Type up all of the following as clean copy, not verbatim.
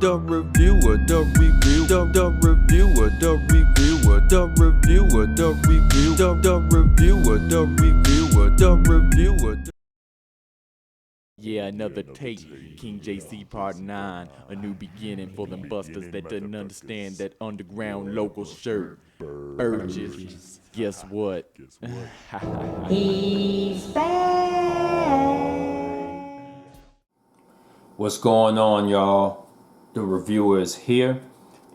the reviewer, the review, the reviewer, the reviewer, the reviewer, the review, the reviewer, the reviewer, the reviewer. Yeah, another take, King JC Part 9, a new beginning for them busters that didn't understand that underground local shirt. Burgess, guess what? He's back. What's going on, y'all? The reviewer is here,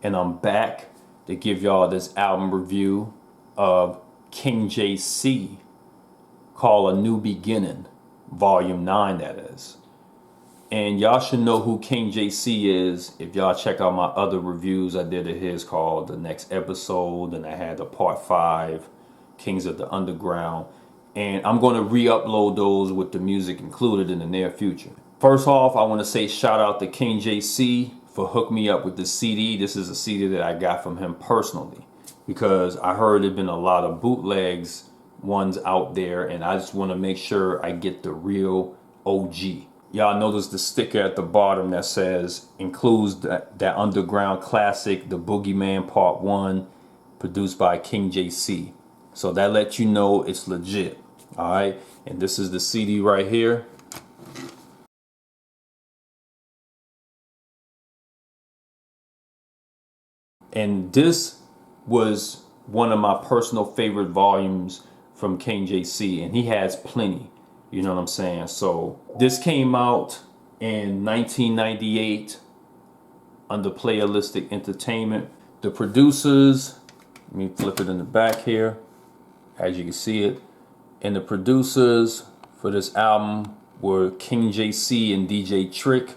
and I'm back to give y'all this album review of King JC called A New Beginning, Volume 9, that is. And y'all should know who King JC is if y'all check out my other reviews I did of his called The Next Episode, and I had the Part 5, Kings of the Underground. And I'm going to re-upload those with the music included in the near future. First off, I want to say shout out to King JC for hooking me up with this CD. This is a CD that I got from him personally because I heard there've been a lot of bootlegs ones out there, and I just want to make sure I get the real OG. Y'all notice the sticker at the bottom that says includes that underground classic, The Boogeyman Part 1, produced by King JC. So that lets you know it's legit. All right, and this is the CD right here. And this was one of my personal favorite volumes from King JC, and he has plenty, you know what I'm saying? So this came out in 1998 under Playalistic Entertainment. The producers, let me flip it in the back here, as you can see it. And the producers for this album were King JC and DJ Trick.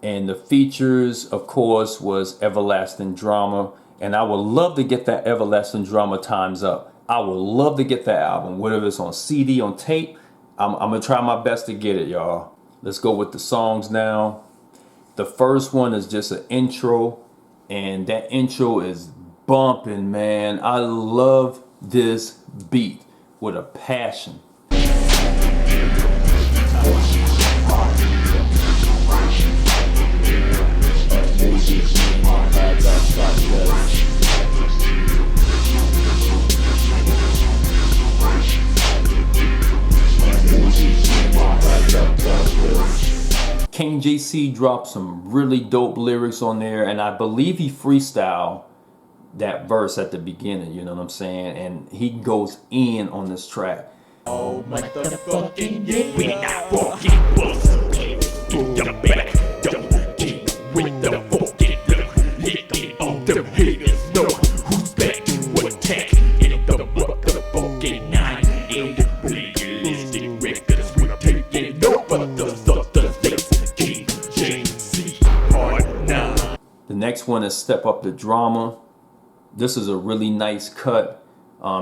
And the features, of course, was Everlasting Drama. And I would love to get that Everlasting Drama Time's Up. I would love to get that album, whether it's on CD, on tape. I'm going to try my best to get it, y'all. Let's go with the songs now. The first one is just an intro. And that intro is bumping, man. I love this beat with a passion. King JC dropped some really dope lyrics on there, and I believe he freestyled that verse at the beginning, you know what I'm saying? And he goes in on this track. Oh, motherfucking yeah, we not fucking bust. Your back, don't keep with the fucking look. Hit on the haters, know who's back to attack. In the motherfucking 9, in the Playalistic records, we're taking over the states. King JC Part 9. The next one is Step Up the Drama. This is a really nice cut.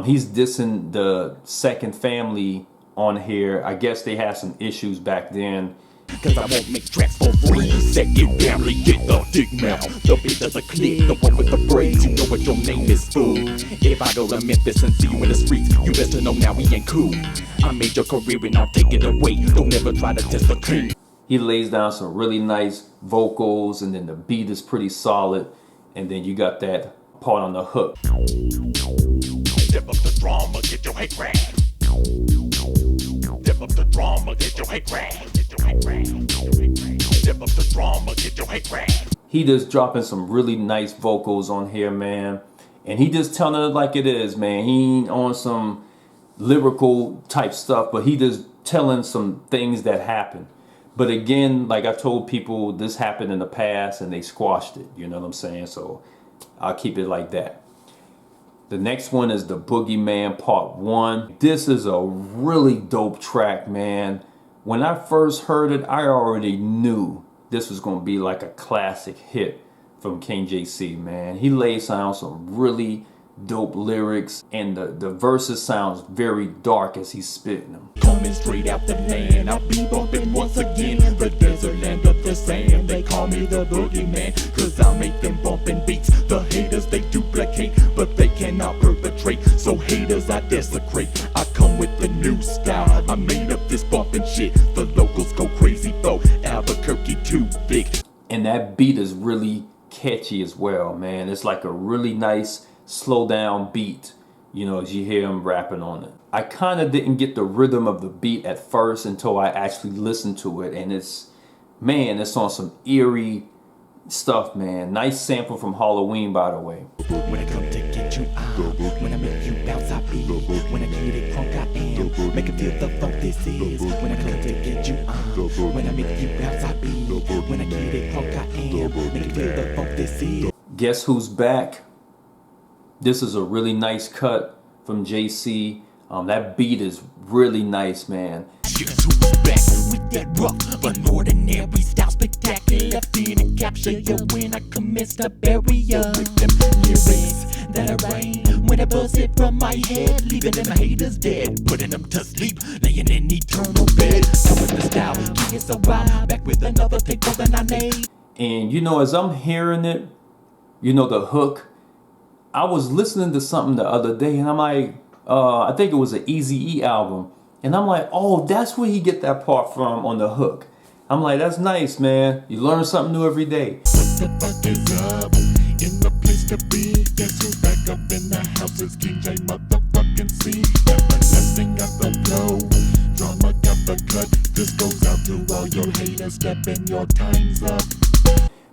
He's dissing the Second Family on here. I guess they had some issues back then. Cause I won't make tracks for free. Second Family, get the dick mouth. The bitch does a click, the one with the braids. You know what your name is, fool. If I go to Memphis and see you in the streets, you best to know now we ain't cool. I made your career and I'll take it away. Don't ever try to test the king. He lays down some really nice vocals, and then the beat is pretty solid. And then you got that part on the hook. Step up the drama, get your hate rag. Step up the drama, get your hate rag. Step up the drama, get your hate rag. He just dropping some really nice vocals on here, man. And he just telling it like it is, man. He ain't on some lyrical type stuff, but he just telling some things that happened. But again, like I told people, this happened in the past and they squashed it. You know what I'm saying? So I'll keep it like that. The next one is The Boogeyman Part 1. This is a really dope track, man. When I first heard it, I already knew this was going to be like a classic hit from King JC, man. He lays down some really dope lyrics, and the verses sounds very dark as he's spitting them. Coming straight out the land, I'll be bumping once again. The desert land of the sand, they call me the boogeyman. Cause I make them bumping beats. The haters they duplicate, but they cannot perpetrate. So haters I desecrate. I come with a new style. I made up this bumping shit. The locals go crazy though. Albuquerque too big. And that beat is really catchy as well, man. It's like a really nice slow down beat, you know, as you hear him rapping on it. I kind of didn't get the rhythm of the beat at first until I actually listened to it. And it's, man, it's on some eerie stuff, man. Nice sample from Halloween, by the way. When I come to get you out, when I make you bounce, I be. When I get it crunk, I am. Make it feel the funk this is. When I come to get you out, when I make you bounce, I be. When I get it crunk, I am. Make it feel the funk this is. Guess who's back? This is a really nice cut from JC. That beat is really nice, man. Guess who's back with that rough, unordinary style, spectacular, feeling capture you when I commence to bury ya. With them lyrics that I rain when I buzz it from my head, leaving them haters dead, putting them to sleep, laying in eternal bed. Come with the style, keep it so wild, back with another take more than I made. And you know, as I'm hearing it, you know, the hook, I was listening to something the other day and I'm like, I think it was an Eazy-E album. And I'm like, oh, that's where he get that part from on the hook. I'm like, that's nice, man. You learn something new every day. What the fuck is up? In the place to be. Guess who's back up in the house? It's King J motherfucking C. Everlasting got the flow. Drama got the cut. This goes out to all your haters. Stepping your time's up.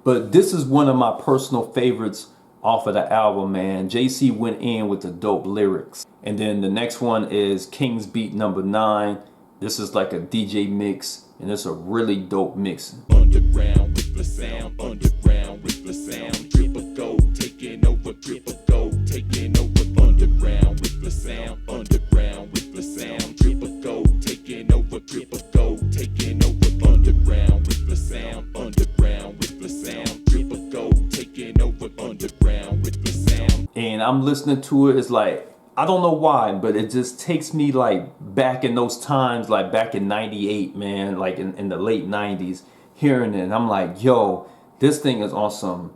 But this is one of my personal favorites off of the album, man. JC went in with the dope lyrics. And then the next one is King's Beat number 9. This is like a DJ mix, and it's a really dope mix. Underground with the sound, underground with the sound. Triple go, taking over, triple go, taking over. Underground with the sound, underground with the sound. Triple go, taking over, triple go, taking over. Underground with the sound, underground with the sound. Triple go, taking over, underground with the sound. And I'm listening to it, it's like, I don't know why, but it just takes me like back in those times, like back in 98, man, like in the late 90s, hearing it. And I'm like, yo, this thing is on some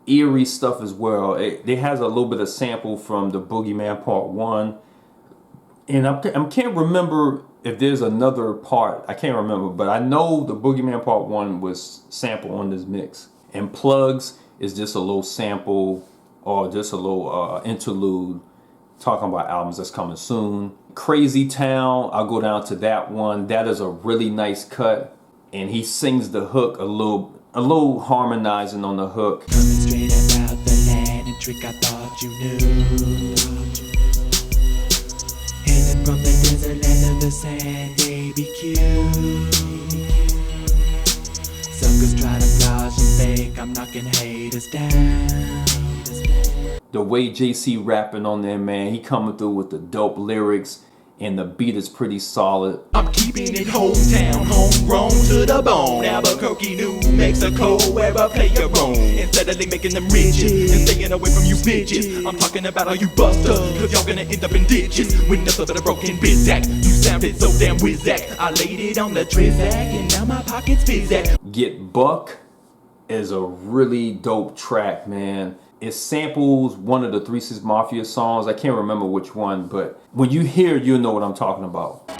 eerie stuff as well. It has a little bit of sample from the Boogeyman Part 1. And I can't remember if there's another part. I can't remember, but I know the Boogeyman Part 1 was sampled on this mix. And Plugs is just a little sample or just a little interlude talking about albums that's coming soon. Crazy Town, I'll go down to that one. That is a really nice cut. And he sings the hook a little harmonizing on the hook. Coming straight about the land and trick I thought you knew. Hailing from the desert land of the sand, ABQ. Suckers try to dodge and fake, I'm knocking haters down. The way JC rapping on there, man, he coming through with the dope lyrics and the beat is pretty solid. I'm keeping it hometown, homegrown to the bone. Albuquerque, New Mexico, where I play your own. Instead of making them riches and staying away from you bitches, I'm talking about all you busters, cause y'all gonna end up in ditches with nothing but a broken bizac. You sounded so damn whizac. I laid it on the trizac and now my pockets fizzac. Get Buck is a really dope track, man. It samples one of the 3 6 Mafia songs. I can't remember which one, but when you hear it, you'll know what I'm talking about.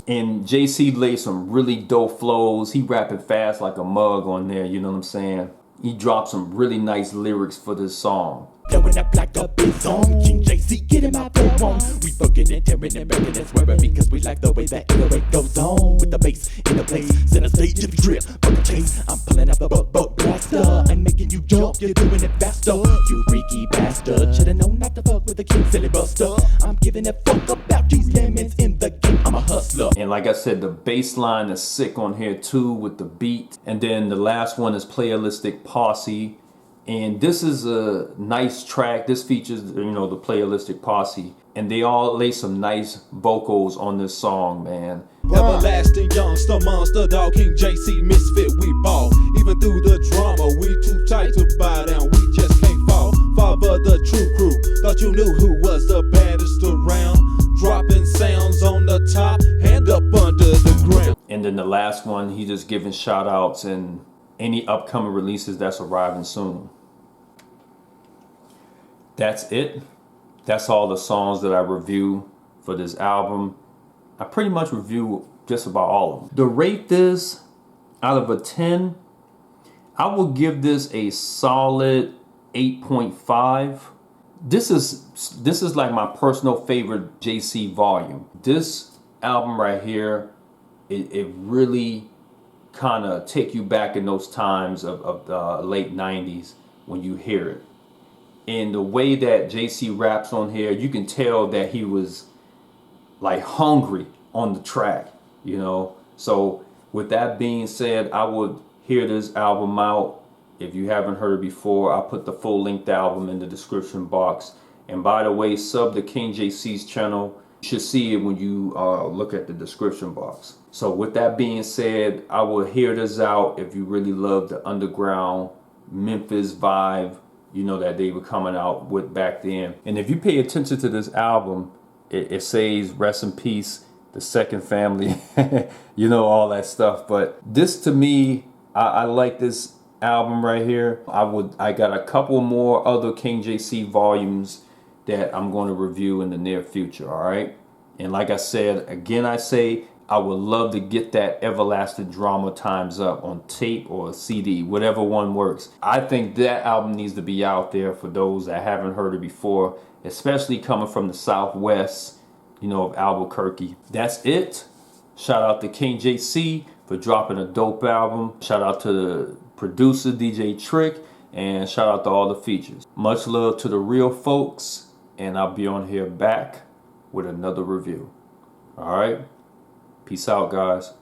And JC laid some really dope flows. He rapping fast like a mug on there, you know what I'm saying? He dropped some really nice lyrics for this song. When that black up is on, King JC, get him out there on. We fucking and tearing and wrecking and swearing because we like the way that 808 goes on. With the bass in the place, center stage if you drip, fucking chase. I'm pulling out the boat blaster and making you jump, you're doing it faster. You freaky bastard, shoulda known not to fuck with the king silly buster. I'm giving a fuck about these lemons in the game, I'm a hustler. And like I said, the bass line is sick on here too with the beat. And then the last one is Playalistic Posse. And this is a nice track. This features, you know, the Playalistic Posse. And they all lay some nice vocals on this song, man. Everlasting youngster, monster dog, King JC, misfit, we ball. Even through the drama, we too tight to bow down, we just can't fall. Father, the true crew, thought you knew who was the baddest around. Dropping sounds on the top, hand up under the ground. And then the last one, he just giving shout outs and any upcoming releases that's arriving soon. That's it. That's all the songs that I review for this album. I pretty much review just about all of them. To rate this out of a 10, I will give this a solid 8.5. This is like my personal favorite JC volume. This album right here, it really kind of take you back in those times of the late 90s when you hear it. And the way that JC raps on here, you can tell that he was like hungry on the track, you know. So with that being said, I would hear this album out. If you haven't heard it before, I'll put the full length album in the description box. And by the way, sub to King JC's channel. You should see it when you look at the description box. So with that being said, I will hear this out if you really love the underground Memphis vibe, you know, that they were coming out with back then. And if you pay attention to this album, it says rest in peace, the second family, you know, all that stuff. But this to me, I like this album right here. I got a couple more other King JC volumes that I'm going to review in the near future, all right? And like I said, again, I say I would love to get that Everlasting Drama Times Up on tape or CD, whatever one works. I think that album needs to be out there for those that haven't heard it before, especially coming from the Southwest, you know, of Albuquerque. That's it. Shout out to King JC for dropping a dope album. Shout out to the producer, DJ Trick, and shout out to all the features. Much love to the real folks, and I'll be on here back with another review. All right? Peace out, guys.